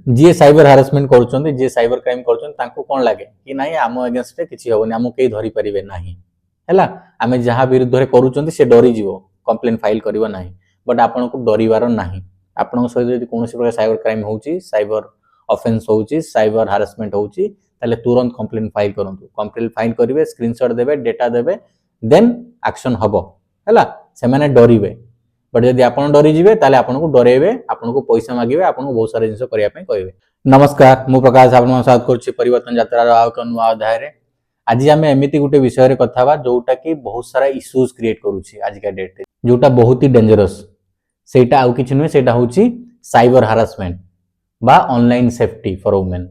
जी cyber harassment करुछंती जी cyber crime करुछंती तांको कोन लागे कि नाही आम अगेंस्ट रे किछि होबनी आमो केही धरि परिबे नाही हैला आमे जहा विरुद्ध रे करुछंती से डरी जिवो कंप्लेन फाइल करिवो नाही बट आपन को डरिवार नाही आपन सहित यदि कोनोसी प्रकार साइबर क्राइम होउची साइबर ऑफेंस होउची साइबर हारासमेंट होउची ताले तुरंत कंप्लेन फाइल करंतु कंप्लेन फाइल करिवे स्क्रीनशॉट देबे डेटा देबे देन एक्शन हबो हैला से माने डरिवे बट यदि आपन डरी जिवे ताले आपन को डरेबे आपन को पैसा मागिबे आपन को बहुत सारा जिंस करिया पे कहबे। नमस्कार मु प्रकाश आपन स्वागत करछि परिवर्तन यात्रा रो आउट नुवा अध्याय रे आज आमे एमिति गुटे विषय रे कथा बा जोटा कि बहुत सारा इश्यूज क्रिएट करूछि आज का डेट रे जोटा बहुत ही डेंजरस सेटा आउ किछ नुहे सेटा होछि साइबर हारासमेंट बा ऑनलाइन सेफ्टी फॉर वुमेन।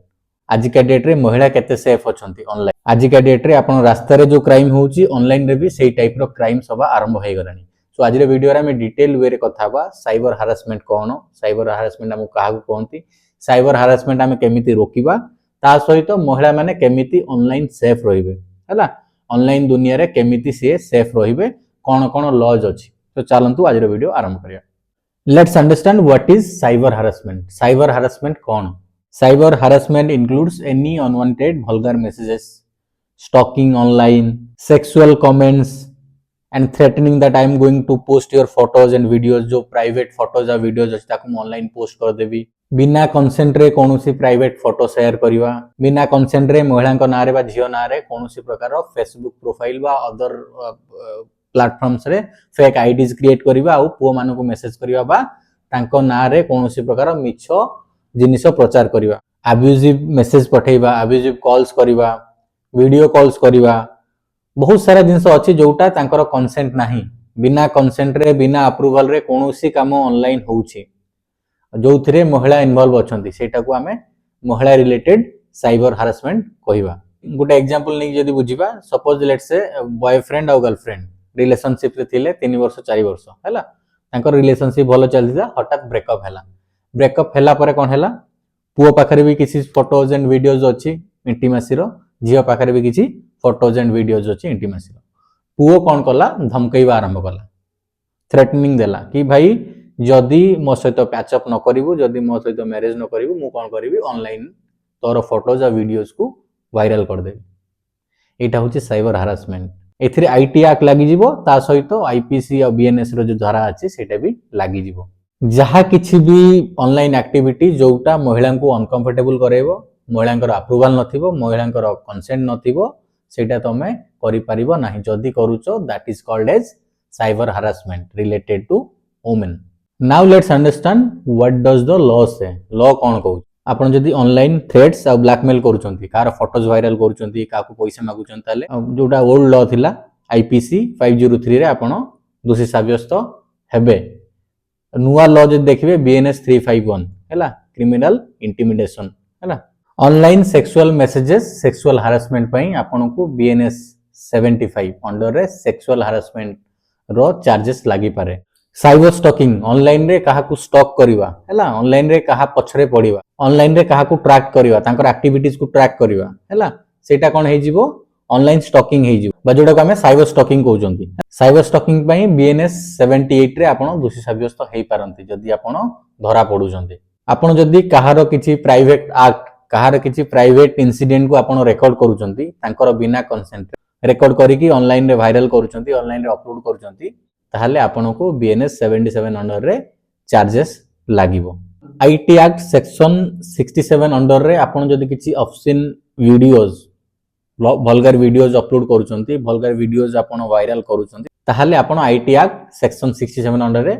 आज का डेट रे महिला केते सेफ अछंती ऑनलाइन आज का डेट रे आपन रास्ता रे जो क्राइम होछि ऑनलाइन रे भी सेही टाइप रो क्राइम सब आरंभ होई गलानी। सो आज वीडियो रे डिटेल वे रे कथा बा साइबर हारासमेंट कोन साइबर हारासमेंट हम काहा को कहंती साइबर हारासमेंट हम केमिति रोकिबा ता सहित महिला माने केमिति ऑनलाइन सेफ रहिबे हैला ऑनलाइन दुनिया रे केमिति से सेफ रहिबे कोन कोन लॉज अछि। तो चलंतु आज वीडियो आरंभ करिया। Let's understand what is cyber harassment. Cyber harassment cone cyber harassment includes any unwanted vulgar messages stalking online sexual comments and threatening that I am going to post your photos and videos जो private photos या videos अछि ताकू online post कर देबी बिना consent रे कोनोसी private photo share करिवा बिना consent रे महिला को नारे बा झियो नारे कोनोसी प्रकार फेसबुक प्रोफाइल बा अदर प्लेटफॉर्म्स रे फेक आईडीज क्रिएट करिवा आ पुओ मानको को मेसेज करिवा बा तांको नारे कोनोसी प्रकार मिछो जिनिस प्रचार करिवा अब्यूजिव मेसेज पठेइबा अब्यूजिव कॉल्स करिवा वीडियो कॉल्स करिवा बहुत सारा जिनस अछि जोटा तांकर कंसेंट नाही बिना कंसेंट रे बिना अप्रूवल रे कोनोसी काम ऑनलाइन होउछि जोथरे महिला इन्वॉल्व अछंती सेटा को हमें महिला रिलेटेड साइबर हारासमेंट कहिबा। गुटे एग्जांपल नै जदी बुझिबा सपोज लेट्स से बॉयफ्रेंड और गर्लफ्रेंड रिलेशनशिप रे थिले 3 वर्ष 4 वर्ष हैला तांकर रिलेशनशिप भलो चलतिला हठात ब्रेकअप हैला परे कोन हैला पुओ पाखरे भी किछि फोटोज एंड वीडियोज अछि इंटीमेसी रो झियो पाखरे भी किछि फोटोज एंड वीडियोज अछि इंटीमेसी रो पुओ कोन कला धमकैबा आरंभ कला थ्रेटनिंग देला कि भाई जदि मो सहित पैचअप न करिवु जदि मो सहित मैरिज न करिवु मु कोन करिवि ऑनलाइन तोर फोटोज आ वीडियोज को वायरल कर देबी एटा होछि साइबर हारासमेंट। एथिरे आईटी एक्ट लागि जिवो ता सहित आईपीसी और बीएनएस रो जो धारा अछि सेटा भी लागि जिवो जहा किछि भी ऑनलाइन एक्टिविटी जोटा महिला को अनकंफर्टेबल करेबो महिला को अप्रूवल नथिबो महिला को कंसेंट नथिबो सेटा तमे करि परिबो नाही जदि करूचो that is called as cyber harassment related to women. Now let's understand what does the law say। law कौन कहू आपण जदी ऑनलाइन थ्रेट्स आ ब्लैकमेल करूचंती कार फोटोज वायरल करूचंती का को पैसा मागुचंती ताले जोटा ओल्ड लॉ थिला आईपीसी 503 रे आपण दोषी साब्यस्त हेबे नुवा लॉ जे देखिबे बीएनएस 351 हैला क्रिमिनल इंटिमिडेशन हैला online sexual messages sexual harassment पई आपण को बीएनएस 75 अंडर रे सेक्सुअल हारासमेंट रो चार्जेस लागि पारे। साइबर स्टॉकिंग ऑनलाइन रे कहा को स्टॉक करिवा हैला ऑनलाइन रे कहा पछरे पड़िवा ऑनलाइन रे कहा को ट्रैक करिवा तांकर एक्टिविटीज को ट्रैक करिवा हैला सेटा कोन हे जिवो ऑनलाइन स्टॉकिंग हे जिवो बा जोटा को हमें साइबर स्टॉकिंग कहउचंती। साइबर स्टॉकिंग पई बीएनएस 78 रे आपण दोषी साब्यस्त हेई पारंती जदी आपण धरा पडुचंती आपण जदी कहारो किछि प्राइवेट एक्ट कहार किछि प्राइवेट इंसिडेंट को आपण रिकॉर्ड करूचंती तांकर बिना कंसेंट रिकॉर्ड करी कि ऑनलाइन रे वायरल करूचंती ऑनलाइन रे अपलोड करूचंती ताहले आपन को बीएनएस 77 अंडर रे चार्जेस लागिवो। आईटी एक्ट सेक्शन 67 अंडर रे आपन जदी किछि option videos vulgar videos upload करूचंती वल्गर वीडियोज आपन वायरल करूचंती ताहले आपन आईटी एक्ट सेक्शन 67 अंडर रे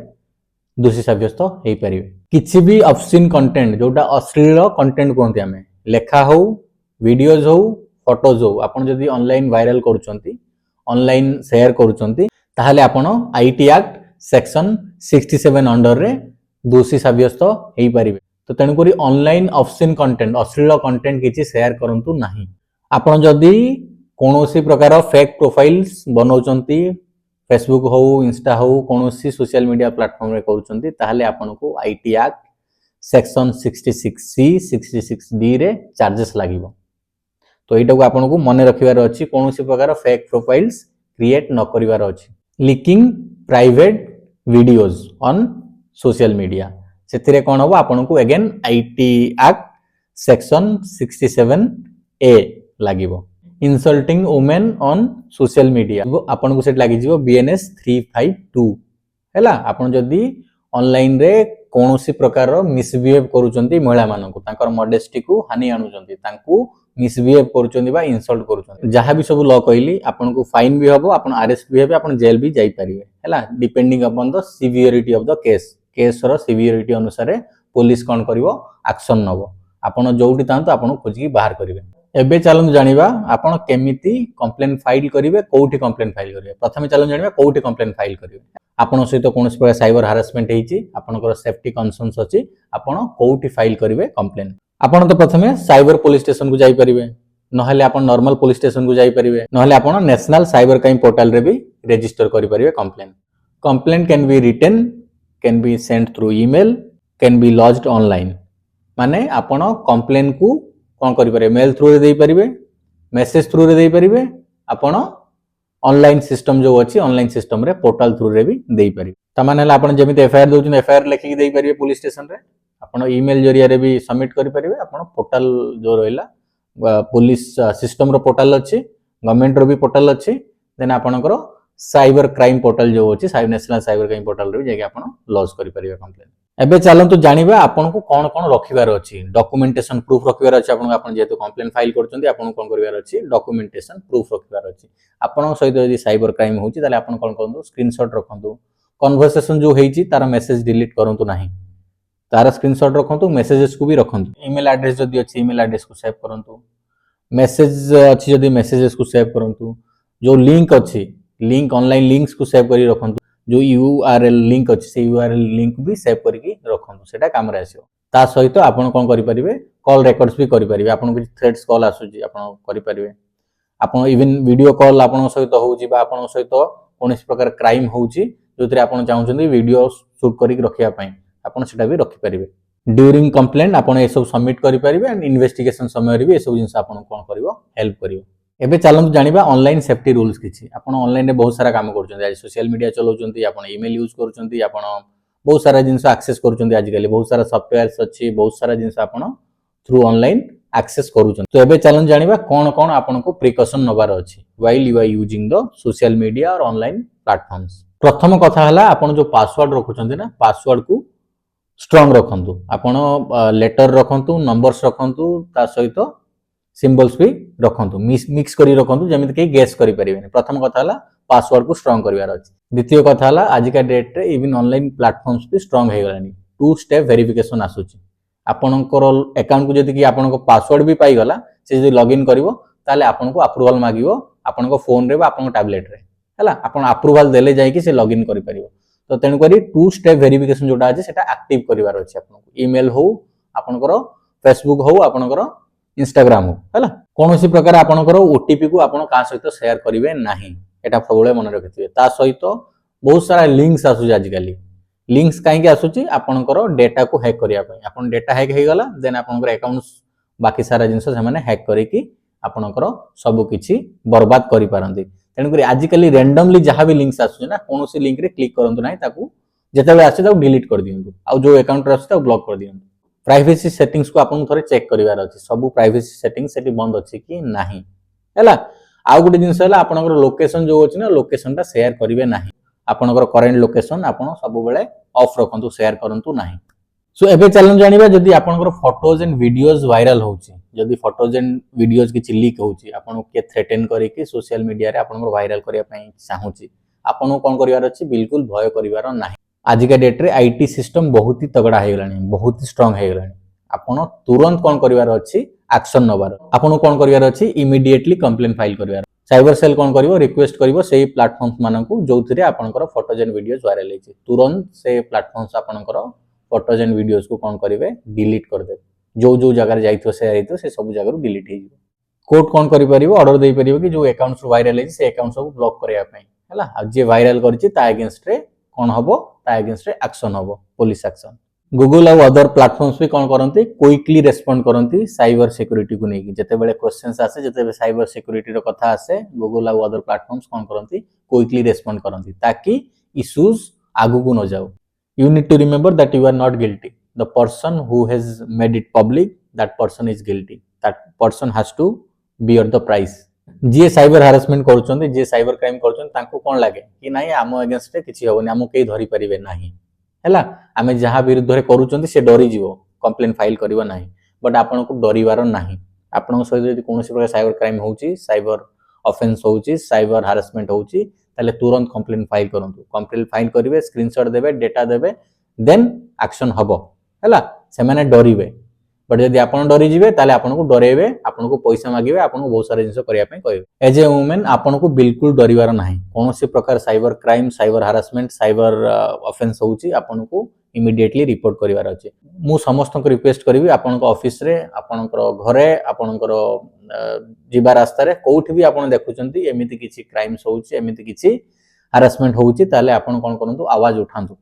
दोषी साब्यस्त हेई परिबे। किछि भी ऑप्शन कंटेंट जोटा अश्लील कंटेंट कोनते हमें लेखा हो वीडियोज हो फोटोज हो आपन जदी ऑनलाइन वायरल करूचंती ऑनलाइन शेयर करूचंती ताहले आपण आईटी एक्ट सेक्शन 67 अंडर रे दोषी साब्यस्त हेई परिबे। तो तेनु करी ऑनलाइन ऑप्शन कंटेंट अश्लील कंटेंट किछि शेयर करंतु नाही। आपण जदी कोनोसी प्रकार फेक प्रोफाइल्स बनौचंती फेसबुक हो इंस्टा हो कोनोसी सोशल मीडिया प्लेटफॉर्म रे करूचंती ताहले आपण को IT act section 66C 66D रे चार्जेस लागिवो। तो एटा को आपण को मने रखिबार अछि कोनोसी प्रकार फेक प्रोफाइल्स क्रिएट न करिवार अछि। Leaking private videos on social media ସେଥିରେ କ'ଣ ହବ ଆପଣଙ୍କୁ again IT act section 67A ଲାଗିବ इनसल्टिंग वुमेन ऑन सोशल मीडिया आपन को सेट लागि जिवो BNS 352 हैला आपन जदी ऑनलाइन रे कोनोसी प्रकार रो मिसबिहेव करूचंती महिला मानन को तांकर मॉडेस्टी को हानि आनुचंती तांकू मिसबिहेव करूचंती बा इंसल्ट करूचंती जहां भी सब लॉ कहली आपन को फाइन भी हबो आपन अरेस्ट भी हेबे आपन जेल भी जाई परिबे हैला depending upon the severity of the case रो सिवियरिटी अनुसार पुलिस कोन करिवो एक्शन नबो आपन जोउटी तांतो आपन खोजी बाहर करिवे एबे चलन जानिबा आपन केमिति कंप्लेन फाइल करिवे कोउठी कंप्लेन फाइल करिवे प्रथमे चलन जानिबा कोउठी कंप्लेन फाइल करिवे आपन सहित कोनोस प्रकार साइबर हारासमेंट हेची आपनकर सेफ्टी कंसर्न्स अछि आपन कोउठी फाइल करिवे कंप्लेन आपन तो प्रथमे साइबर पुलिस स्टेशन को जाई परिवे नहले आपन नॉर्मल पुलिस स्टेशन को जाई परिवे नहले आपन नेशनल साइबर क्राइम पोर्टल रे भी रजिस्टर करि परिवे complaint can be written can be sent through email can be lodged online माने आपन कंप्लेन को कोन करि परिवे मेल थ्रू रे देई परिवे मेसेज थ्रू रे देई परिवे आपन ऑनलाइन सिस्टम जो अछि ऑनलाइन सिस्टम रे पोर्टल थ्रू रे भी देई परिवे त माने आपन जेमिति एफआईआर दोउछन एफआईआर लिखि देई परिवे पुलिस स्टेशन रे आपन ईमेल जरिया रे भी सबमिट करि परिवे आपन पोर्टल जो रहला पुलिस सिस्टम रो पोर्टल अछि गवर्नमेंट रो भी पोर्टल अछि देन आपनकर साइबर क्राइम पोर्टल जो अछि नेशनल साइबर क्राइम पोर्टल रे जेके आपन लॉन्च करि परिवे कंप्लेन एबे चलंतु जानिबा आपन को कोन कोन रखिबार अछि डॉक्यूमेंटेशन प्रूफ रखिबार अछि आपन जेतु कंप्लेन फाइल करचंती आपन कोन करिवार अछि डॉक्यूमेंटेशन प्रूफ रखिबार अछि आपन सहित यदि साइबर क्राइम होउची ताले आपन कोन करंतु स्क्रीनशॉट रखंतु कन्वर्सेशन जो हेची तारा मेसेज डिलीट करंतु नाही तारा स्क्रीनशॉट रखंतु मेसेजेस को भी रखंतु ईमेल एड्रेस जदि अछि ईमेल एड्रेस को सेव करंतु मेसेज अछि जदि मेसेजेस को सेव करंतु जो लिंक अछि लिंक ऑनलाइन लिंक्स को सेव करी रखंतु जो URL लिंक अछि से URL लिंक भी सेव करके रखंतु सेटा काम रे आसीओ ता सहित आपन कोन करि परिबे कॉल रेकॉर्ड्स भी करि परिबे आपन कुछ थ्रेड्स कॉल आसुची आपन करि परिबे आपन इवन वीडियो कॉल आपन सहित होउची बा आपन सहित कोनस प्रकार क्राइम होउची जोतरे आपन चाहउछन्ती वीडियो शूट करि रखिया पई आपन सेटा भी रखि परिबे ड्यूरिंग कंप्लेंट आपन ए सब सबमिट करि परिबे एंड इन्वेस्टिगेशन समय रे भी ए सब जिंस आपन कोन करिवो हेल्प करिवो एबे चलंतु जानिबा ऑनलाइन सेफ्टी रूल्स किछि आपन ऑनलाइन रे बहुत सारा काम करछन्ती आज सोशल मीडिया चलाउछन्ती आपन ईमेल यूज करछन्ती आपन बहुत सारा जिंस एक्सेस करछन्ती आज काली बहुत सारा सॉफ्टवेयर्स अछि बहुत सारा जिंस आपन थ्रू ऑनलाइन एक्सेस करूछन्ती तो एबे चलन जानिबा कोन कोन आपन को प्रिकॉशन नबार अछि while you are using the social media और ऑनलाइन प्लेटफॉर्म्स प्रथम कथा हला आपन जो पासवर्ड रखुछन्ती ना पासवर्ड को स्ट्रांग रखंतु आपन लेटर रखंतु नंबर्स रखंतु ता सहित सिंबल्स भी रखंतु मिक्स करी रखंतु जेमिति के गेस करि परिबेनी प्रथम कथा हला पासवर्ड को स्ट्रांग करिवार अछि द्वितीय कथा हला आज का डेट रे इवन ऑनलाइन प्लेटफॉर्म्स भी स्ट्रांग हे गलानी टू स्टेप वेरिफिकेशन आसुची आपनकर अकाउंट को जदि कि आपनको पासवर्ड भी पाई गला से जदि लॉगिन करिवो ताले आपनको अप्रूवल मागिवो आपनको फोन रे बा आपनको टैबलेट रे हला आपन अप्रूवल देले जाय कि से लॉगिन करि परिवो तो तेन करी टू स्टेप वेरिफिकेशन जोटा अछि सेटा एक्टिव करिवार अछि आपनको ईमेल हो आपनकर फेसबुक हो आपनकर इंस्टाग्राम हो हला कोनोसी प्रकार आपनकर ओटीपी को आपन का सहित शेयर करिवे नाही एटा सबले मन रखिथिबे ता सहित बहुत सारा लिंक्स आसु आज काली लिंक्स काहे के आसुची आपनकर डेटा को हैक करिया पई आपन डेटा हैक हे गला देन आपनकर अकाउंट्स बाकी सारा जिंस से माने हैक करी कि आपनकर सब किछि बर्बाद करि पारंती तेन करी आज काली रैंडमली जहां भी लिंक्स आसु ना कोनोसी लिंक रे क्लिक करंतु नाही ताकू जेतेबे आसे ताकू डिलीट कर दियंतु आ जो अकाउंट रे आसे ताकू ब्लॉक कर दियंतु प्राइवेसी सेटिंग्स को आपन थोरे चेक करिवार अछि सब प्राइवेसी सेटिंग्स सेठी बंद अछि कि नाही हैला आ गुटे जिंस हला आपनकर लोकेशन जो अछि ना लोकेशन ता शेयर करिवे नाही आपनकर करेंट लोकेशन आपन सब बेले ऑफ रखंतु शेयर करंतु नाही सो एबे चलन जानिबा जदी आपनकर फोटोज एंड वीडियोज वायरल होउची जदी फोटोज एंड वीडियोज किछि लीक होउची आपन के थ्रेटन करी कि सोशल मीडिया रे आपनकर वायरल करिया पई चाहूची आपन कोन करिवार अछि बिल्कुल भय करिवार नाही आज का डेट रे आईटी सिस्टम बहुत ही तगड़ा हे गलानी बहुत ही स्ट्रांग हे गलानी आपन तुरंत कोन करिवार अछि एक्शन नबार आपन कोन करिवार अछि इमीडिएटली कंप्लेन फाइल करिवार साइबर सेल कोन करिवो रिक्वेस्ट करिवो सेही प्लेटफॉर्म्स माननकु जोथिरे आपनकर फोटोज एंड वीडियोज वायरल हेछि तुरंत से प्लेटफॉर्म्स आपनकर फोटोज एंड वीडियोज को कोन करिवे डिलीट कर दे जो जगह रे जाइतो शेयर हेतो से सब जगह रो डिलीट हे जिवो कोर्ट कोन करि परिवो ऑर्डर दे परिवो कि जो अकाउंट्स वायरल हेछि से अकाउंट सब ब्लॉक करिया पई हला आ जे वायरल करछि ता अगेंस्ट रे कोन हबो ता अगेंस्ट रे एक्शन हबो पुलिस एक्शन गूगल और अदर प्लेटफॉर्म्स भी कोन करंती क्विकली रेस्पोंड करंती साइबर सिक्योरिटी को नेकी जते बेले क्वेश्चंस आसे जते बे साइबर सिक्योरिटी रो कथा आसे गूगल और अदर प्लेटफॉर्म्स कोन करंती क्विकली रेस्पोंड करंती ताकि इश्यूज आगु को न जाओ you need to remember that you are not guilty the person who has made it public, that person is guilty. That person has to bear the price. ଯିଏ cyber harassment କରୁଛନ୍ତି, ଯିଏ cyber crime କରୁଛନ୍ତି, ତାଙ୍କୁ କ'ଣ ଲାଗେ କି ନାଇଁ ଆମ ଏଗେନଷ୍ଟରେ କିଛି ହବନି, ଆମକୁ କେହି ଧରି ପାରିବେ ନାହିଁ, ହେଲା। ଆମେ ଯାହା ବିରୁଦ୍ଧରେ କରୁଛନ୍ତି ସେ ଡରିଯିବ, କମ୍ପ୍ଲେନ୍ ଫାଇଲ କରିବ ନାହିଁ। ବଟ୍ ଆପଣଙ୍କୁ ଡରିବାର ନାହିଁ। ଆପଣଙ୍କ ସହିତ ଯଦି କୌଣସି ପ୍ରକାର ସାଇବର କ୍ରାଇମ ହେଉଛି, ସାଇବର ଅଫେନ୍ସ ହେଉଛି, ସାଇବର ହାରାସମେଣ୍ଟ ହେଉଛି, ତାହେଲେ ତୁରନ୍ତ କମ୍ପ୍ଲେନ୍ ଫାଇଲ କରନ୍ତୁ। କମ୍ପ୍ଲେନ୍ ଫାଇଲ କରିବେ, ସ୍କ୍ରିନଶଟ୍ ଦେବେ, ଡେଟା ଦେବେ, ଦେନ୍ ଆକ୍ସନ୍ ହବ, ହେଲା। ସେମାନେ ଡରିବେ। बट जदि आप डरीजे ताले आपको डरेबे, आपको पैसा मांगे, आपको बहुत सारा जिन करने कहते। एज ए वुमेन आपको बिल्कुल डरबार ना, कौन सी प्रकार cyber crime, cyber harassment, cyber offence होउची आपको इमिडिएटली रिपोर्ट करिवार अछि। मु समस्त को रिक्वेस्ट करी आपण ऑफिस रे, आपणकर घरे, आपणकर जीवा रास्ता रे कोठी भी आपण देखुचंती एमिति किछि क्राइम्स होउची, एमिति किछि हारासमेंट होउची, ताले आपण कोन करंतु, आवाज उठांतु।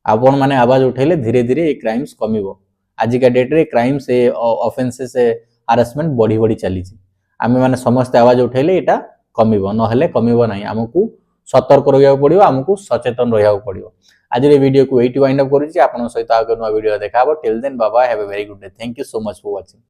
आपण माने आवाज उठेले धीरे धीरे ए क्राइम्स कमिवो। आज का डेट रे क्राइम से ऑफेंसेस से हारासमेंट बढ़ी बढ़ी चली। आम मैंने समस्त आवाज उठेले एटा कमिबो, नहेले कमिबो नहीं। आमको सतर्क रहिया पड़िबो, आमको सचेतन रहिया पड़िबो। आज रे वीडियो को एटी वाइंड अप करूची। आपन सहित आगे नुवा वीडियो देखा। Till then bye bye, have a very good day. Thank you so much for watching.